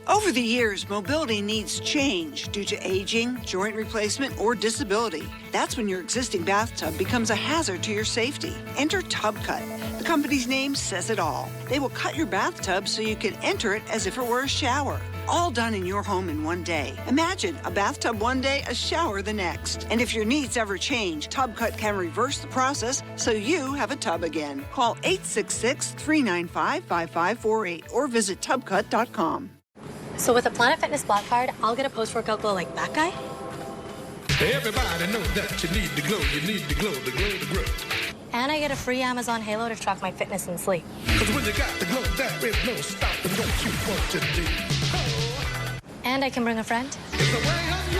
Over the years, mobility needs change due to aging, joint replacement, or disability. That's when your existing bathtub becomes a hazard to your safety. Enter TubCut. The company's name says it all. They will cut your bathtub so you can enter it as if it were a shower. All done in your home in one day. Imagine a bathtub one day, a shower the next. And if your needs ever change, TubCut can reverse the process so you have a tub again. Call 866-395-5548 or visit tubcut.com. So with a Planet Fitness Black Card, I'll get a post-workout glow like that guy? Everybody knows that you need to glow, you need to glow, the glow, the glow. And I get a free Amazon Halo to track my fitness and sleep. Because when you got the glow, there is no stopping what you want to do. Oh. And I can bring a friend. It's the way of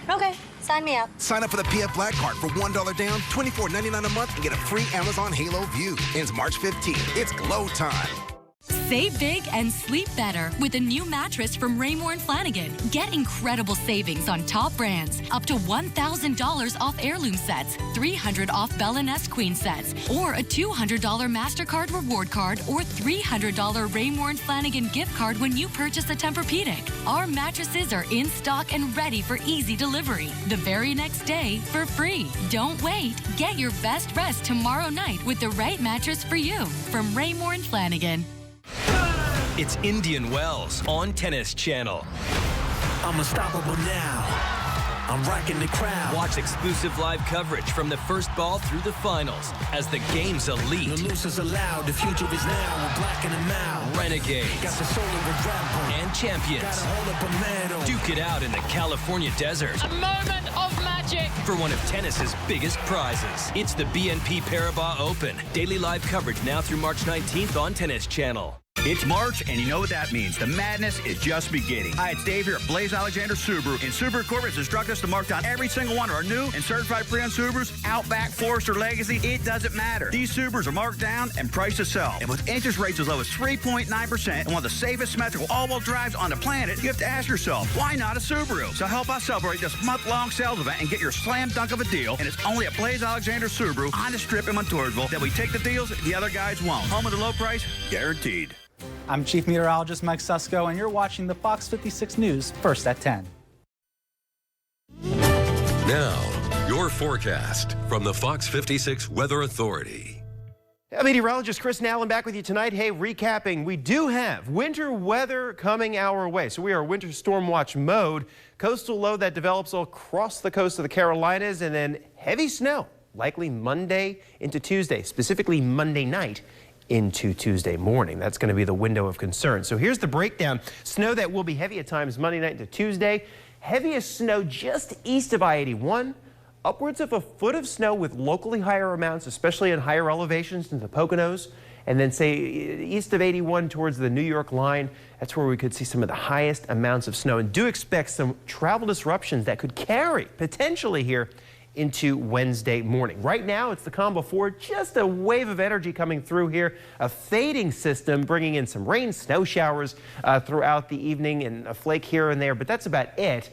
life. Okay, sign me up. Sign up for the PF Black Card for $1 down, $24.99 a month, and get a free Amazon Halo View. Ends March 15th. It's glow time. Save big and sleep better with a new mattress from Raymore & Flanigan. Get incredible savings on top brands, up to $1,000 off heirloom sets, $300 off Bell & S Queen sets, or a $200 MasterCard reward card or $300 Raymore & Flanigan gift card when you purchase a Tempur-Pedic. Our mattresses are in stock and ready for easy delivery the very next day for free. Don't wait. Get your best rest tomorrow night with the right mattress for you from Raymore & Flanigan. It's Indian Wells on Tennis Channel. I'm unstoppable now. I'm rocking the crowd. Watch exclusive live coverage from the first ball through the finals as the game's elite. No losers allowed. The future is now. We're blacking them out. Renegades. Got the soul of a rapper. And champions. Gotta hold up a medal. Duke it out in the California desert. A moment of magic. For one of tennis's biggest prizes. It's the BNP Paribas Open. Daily live coverage now through March 19th on Tennis Channel. It's March, and you know what that means. The madness is just beginning. Hi, it's Dave here at Blaze Alexander Subaru. And Subaru Corporate has instructed us to mark down every single one of our new and certified pre-owned Subarus, Outback, Forester, Legacy. It doesn't matter. These Subarus are marked down and priced to sell. And with interest rates as low as 3.9% and one of the safest symmetrical all-wheel drives on the planet, you have to ask yourself, why not a Subaru? So help us celebrate this month-long sales event and get your slam dunk of a deal. And it's only at Blaze Alexander Subaru on the Strip in Montoursville that we take the deals the other guys won't. Home with a low price, guaranteed. I'm Chief Meteorologist Mike Susko, and you're watching the Fox 56 News first at 10. Now, your forecast from the Fox 56 Weather Authority. Meteorologist Chris Nallen back with you tonight. Hey, recapping, we do have winter weather coming our way. So we are winter storm watch mode. Coastal low that develops across the coast of the Carolinas, and then heavy snow, likely Monday into Tuesday, specifically Monday night into Tuesday morning. That's going to be the window of concern. So here's the breakdown. Snow that will be heavy at times Monday night into Tuesday. Heaviest snow just east of I-81. Upwards of a foot of snow with locally higher amounts, especially in higher elevations in the Poconos. And then say east of 81 towards the New York line. That's where we could see some of the highest amounts of snow. And do expect some travel disruptions that could carry potentially here into Wednesday morning. Right now, it's the Combo 4, just a wave of energy coming through here, a fading system bringing in some rain, snow showers throughout the evening and a flake here and there, but that's about it.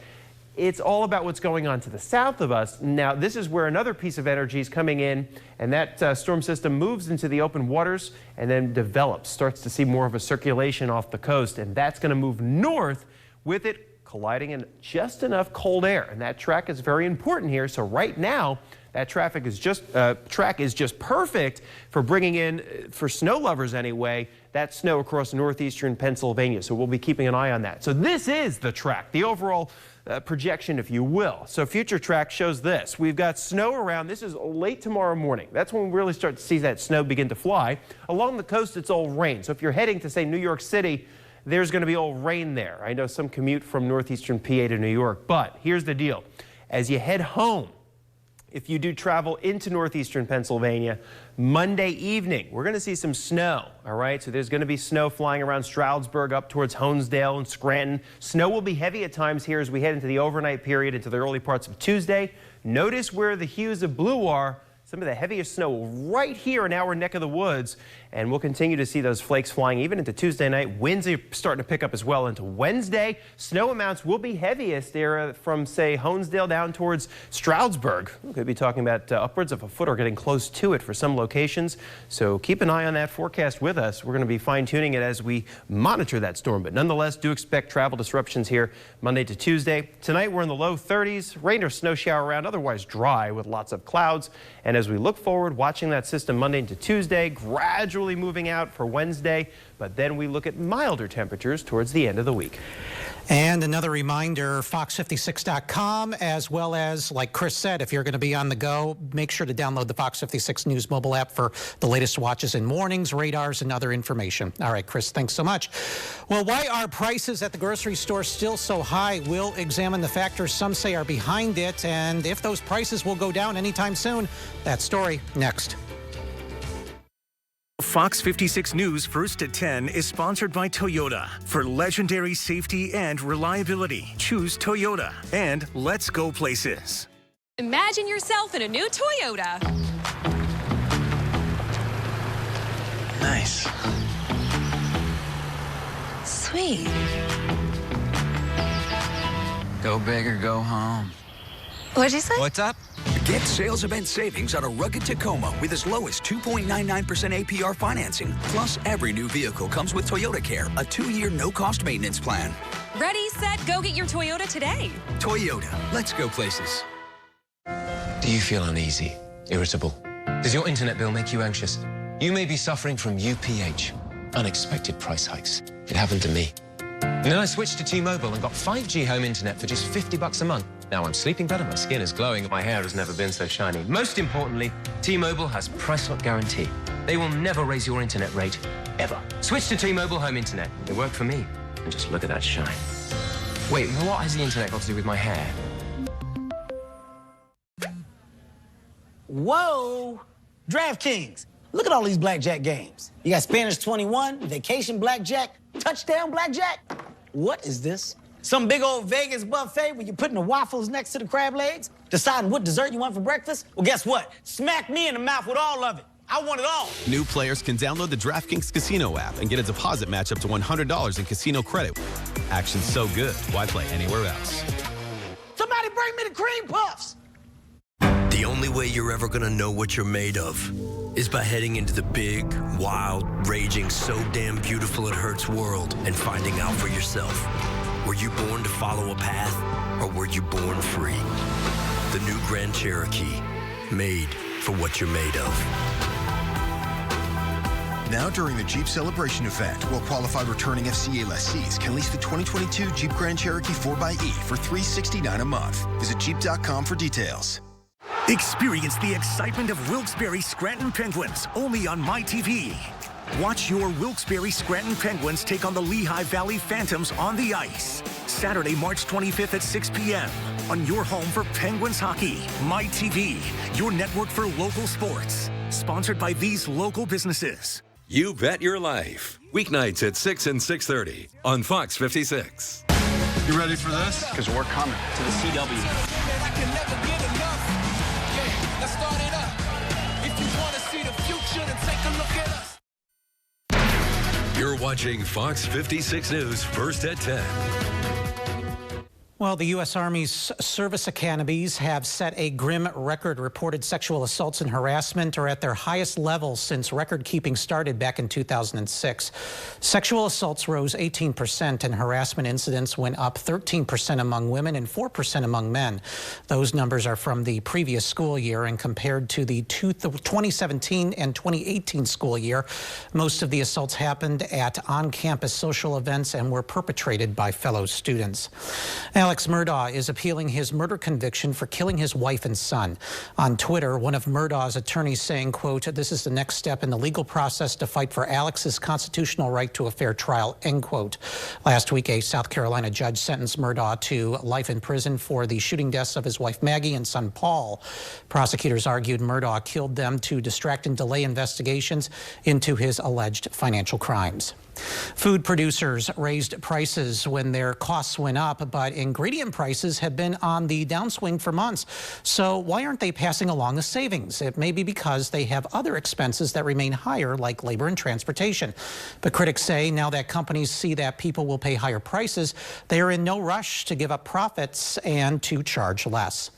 It's all about what's going on to the south of us. Now, this is where another piece of energy is coming in, and that storm system moves into the open waters and then develops, starts to see more of a circulation off the coast, and that's going to move north with it colliding in just enough cold air, and that track is very important here. So right now, that track is just perfect for bringing in, for snow lovers anyway, that snow across northeastern Pennsylvania. So we'll be keeping an eye on that. So this is the track, the overall projection, if you will. So future track shows this. We've got snow around. This is late tomorrow morning. That's when we really start to see that snow begin to fly. Along the coast, it's all rain. So if you're heading to, say, New York City, there's going to be all rain there. I know some commute from northeastern PA to New York, but here's the deal. As you head home, if you do travel into northeastern Pennsylvania, Monday evening, we're going to see some snow, all right? So there's going to be snow flying around Stroudsburg up towards Honesdale and Scranton. Snow will be heavy at times here as we head into the overnight period into the early parts of Tuesday. Notice where the hues of blue are. Some of the heaviest snow right here in our neck of the woods, and we'll continue to see those flakes flying even into Tuesday night. Winds are starting to pick up as well into Wednesday. Snow amounts will be heaviest there from, say, Honesdale down towards Stroudsburg. We could be talking about upwards of a foot or getting close to it for some locations. So keep an eye on that forecast with us. We're going to be fine-tuning it as we monitor that storm, but nonetheless, do expect travel disruptions here Monday to Tuesday. Tonight, we're in the low 30s. Rain or snow shower around, otherwise dry with lots of clouds. And as we look forward, watching that system Monday into Tuesday, gradually moving out for Wednesday, but then we look at milder temperatures towards the end of the week. And another reminder, fox56.com, as well as, like Chris said, if you're going to be on the go, make sure to download the Fox 56 News mobile app for the latest watches and warnings, radars, and other information. All right, Chris, thanks so much. Well, why are prices at the grocery store still so high? We'll examine the factors some say are behind it, and if those prices will go down anytime soon. That story next. Fox 56 News First at 10 is sponsored by Toyota. For legendary safety and reliability, choose Toyota. And let's go places. Imagine yourself in a new Toyota. Nice. Sweet. Go big or go home. What'd you say? What's up? Get sales event savings on a rugged Tacoma with as low as 2.99% APR financing. Plus, every new vehicle comes with Toyota Care, a 2-year no-cost maintenance plan. Ready, set, go get your Toyota today. Toyota, let's go places. Do you feel uneasy, irritable? Does your internet bill make you anxious? You may be suffering from UPH, unexpected price hikes. It happened to me. And then I switched to T-Mobile and got 5G home internet for just $50 a month. Now I'm sleeping better, my skin is glowing, and my hair has never been so shiny. Most importantly, T-Mobile has price lock guarantee. They will never raise your internet rate, ever. Switch to T-Mobile home internet. It worked for me. And just look at that shine. Wait, what has the internet got to do with my hair? Whoa! DraftKings, Look at all these blackjack games. You got Spanish 21, Vacation Blackjack, Touchdown Blackjack. What is this? Some big old Vegas buffet where you're putting the waffles next to the crab legs, deciding what dessert you want for breakfast? Well, guess what? Smack me in the mouth with all of it. I want it all. New players can download the DraftKings Casino app and get a deposit match up to $100 in casino credit. Action's so good, why play anywhere else? Somebody bring me the cream puffs. The only way you're ever gonna know what you're made of is by heading into the big, wild, raging, so damn beautiful it hurts world and finding out for yourself. Were you born to follow a path, or were you born free? The new Grand Cherokee, made for what you're made of. Now during the Jeep Celebration event, while qualified returning FCA lessees can lease the 2022 Jeep Grand Cherokee 4xe for $369 a month. Visit Jeep.com for details. Experience the excitement of Wilkes-Barre Scranton Penguins only on MyTV. Watch your Wilkes-Barre Scranton Penguins take on the Lehigh Valley Phantoms on the ice. Saturday, March 25th at 6 p.m. on your home for Penguins hockey. MyTV, your network for local sports. Sponsored by these local businesses. You Bet Your Life. Weeknights at 6 and 6:30 on Fox 56. You ready for this? Because we're coming to the CW. Let's start it up. If you want to see the future, then take a look at us. You're watching Fox 56 News first at 10. Well, the U.S. Army's service academies have set a grim record. Reported sexual assaults and harassment are at their highest level since record keeping started back in 2006. Sexual assaults rose 18% and harassment incidents went up 13% among women and 4% among men. Those numbers are from the previous school year, and compared to the 2017 and 2018 school year, most of the assaults happened at on-campus social events and were perpetrated by fellow students. Alex Murdaugh is appealing his murder conviction for killing his wife and son. On Twitter, one of Murdaugh's attorneys saying, quote, "This is the next step in the legal process to fight for Alex's constitutional right to a fair trial," end quote. Last week, a South Carolina judge sentenced Murdaugh to life in prison for the shooting deaths of his wife Maggie and son Paul. Prosecutors argued Murdaugh killed them to distract and delay investigations into his alleged financial crimes. Food producers raised prices when their costs went up, but ingredient prices have been on the downswing for months. So why aren't they passing along the savings? It may be because they have other expenses that remain higher, like labor and transportation. But critics say now that companies see that people will pay higher prices, they are in no rush to give up profits and to charge less.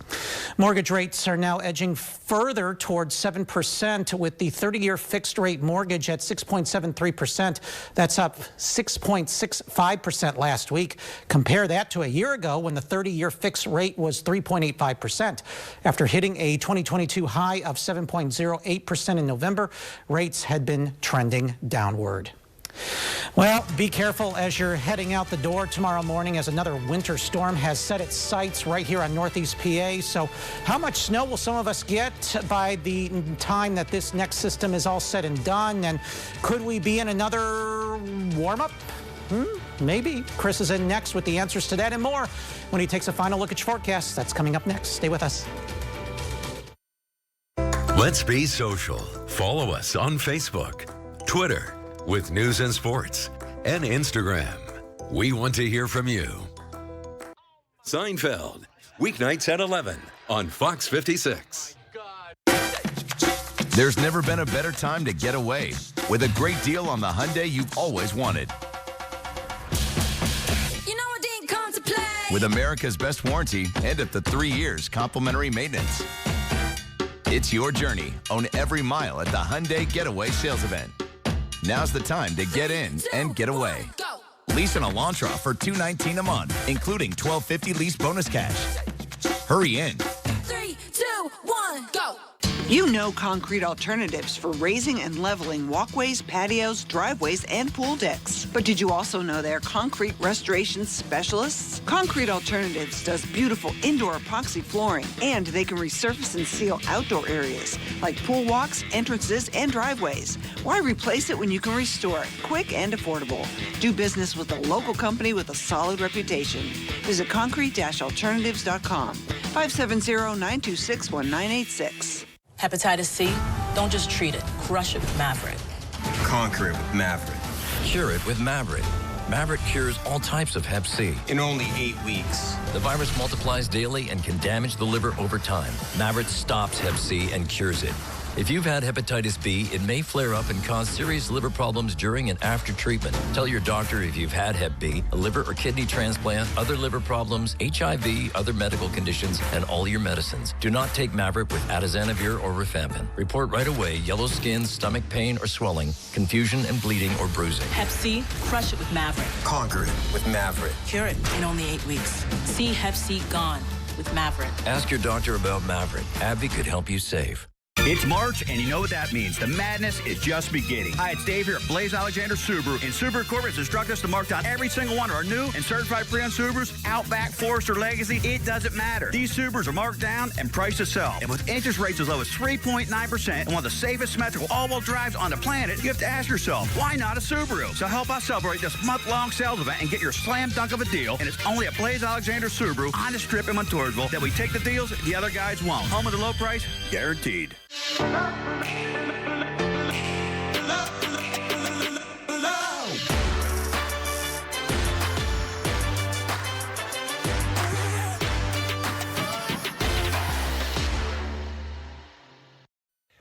Mortgage rates are now edging further towards 7%, with the 30-year fixed rate mortgage at 6.73%. That's up 6.65% last week. Compare that to a year ago when the 30-year fixed rate was 3.85%. After hitting a 2022 high of 7.08% in November, rates had been trending downward. Well, be careful as you're heading out the door tomorrow morning, as another winter storm has set its sights right here on Northeast PA. So how much snow will some of us get by the time that this next system is all said and done? And could we be in another warm-up? Maybe. Chris is in next with the answers to that and more when he takes a final look at your forecast. That's coming up next. Stay with us. Let's be social. Follow us on Facebook, Twitter, with news and sports, and Instagram. We want to hear from you. Seinfeld, weeknights at 11 on Fox 56. There's never been a better time to get away with a great deal on the Hyundai you've always wanted. You know I didn't come to play. With America's best warranty and up to 3 years complimentary maintenance. It's your journey. Own every mile at the Hyundai Getaway Sales Event. Now's the time to get in and get away. Lease an Elantra for $219 a month, including $1,250 lease bonus cash. Hurry in. 3, 2, 1, go. You know Concrete Alternatives for raising and leveling walkways, patios, driveways, and pool decks. But did you also know they're concrete restoration specialists? Concrete Alternatives does beautiful indoor epoxy flooring, and they can resurface and seal outdoor areas like pool walks, entrances, and driveways. Why replace it when you can restore it? Quick and affordable. Do business with a local company with a solid reputation. Visit concrete-alternatives.com. 570-926-1986. Hepatitis C, Don't just treat it. Crush it with Maverick. Conquer it with Maverick. Cure it with Maverick. Maverick cures all types of Hep C. In only 8 weeks. The virus multiplies daily and can damage the liver over time. Maverick stops Hep C and cures it. If you've had hepatitis B, it may flare up and cause serious liver problems during and after treatment. Tell your doctor if you've had Hep B, a liver or kidney transplant, other liver problems, HIV, other medical conditions, and all your medicines. Do not take Maverick with atazanavir or rifampin. Report right away yellow skin, stomach pain or swelling, confusion and bleeding or bruising. Hep C, crush it with Maverick. Conquer it with Maverick. Cure it in only 8 weeks. See Hep C gone with Maverick. Ask your doctor about Maverick. AbbVie could help you save. It's March, and you know what that means. The madness is just beginning. Hi, it's Dave here at Blaze Alexander Subaru. And Subaru Corporate has instructed us to mark down every single one of our new and certified pre-owned Subarus, Outback, Forester, Legacy. It doesn't matter. These Subarus are marked down and priced to sell. And with interest rates as low as 3.9% and one of the safest symmetrical all-wheel drives on the planet, you have to ask yourself, why not a Subaru? So help us celebrate this month-long sales event and get your slam dunk of a deal. And it's only at Blaze Alexander Subaru on the Strip in Montoursville that we take the deals the other guys won't. Home of the low price, guaranteed.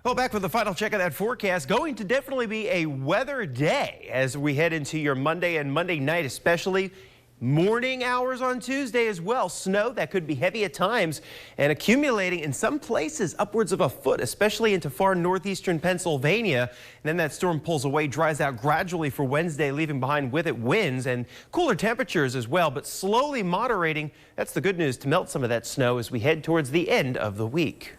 Well, back with the final check of that forecast. Going to definitely be a weather day as we head into your Monday and Monday night, especially morning hours on Tuesday as well. Snow that could be heavy at times and accumulating in some places upwards of a foot, especially into far northeastern Pennsylvania. And then that storm pulls away, dries out gradually for Wednesday, leaving behind with it winds and cooler temperatures as well, but slowly moderating. That's the good news to melt some of that snow as we head towards the end of the week.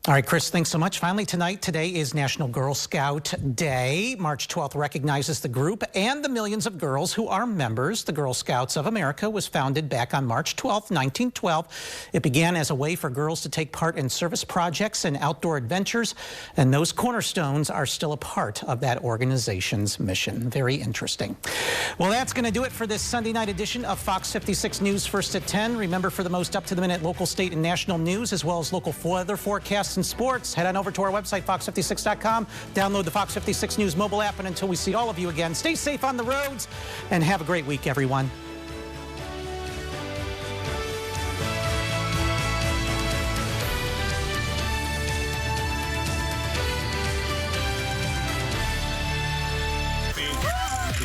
All right, Chris, thanks so much. Finally tonight, today is National Girl Scout Day. March 12th recognizes the group and the millions of girls who are members. The Girl Scouts of America was founded back on March 12th, 1912. It began as a way for girls to take part in service projects and outdoor adventures, and those cornerstones are still a part of that organization's mission. Very interesting. Well, that's going to do it for this Sunday night edition of Fox 56 News First at 10. Remember, for the most up-to-the-minute local, state, and national news, as well as local weather forecasts and sports, head on over to our website, fox56.com. Download the Fox 56 News mobile app, and until we see all of you again, stay safe on the roads and have a great week, everyone.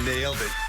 Nailed it.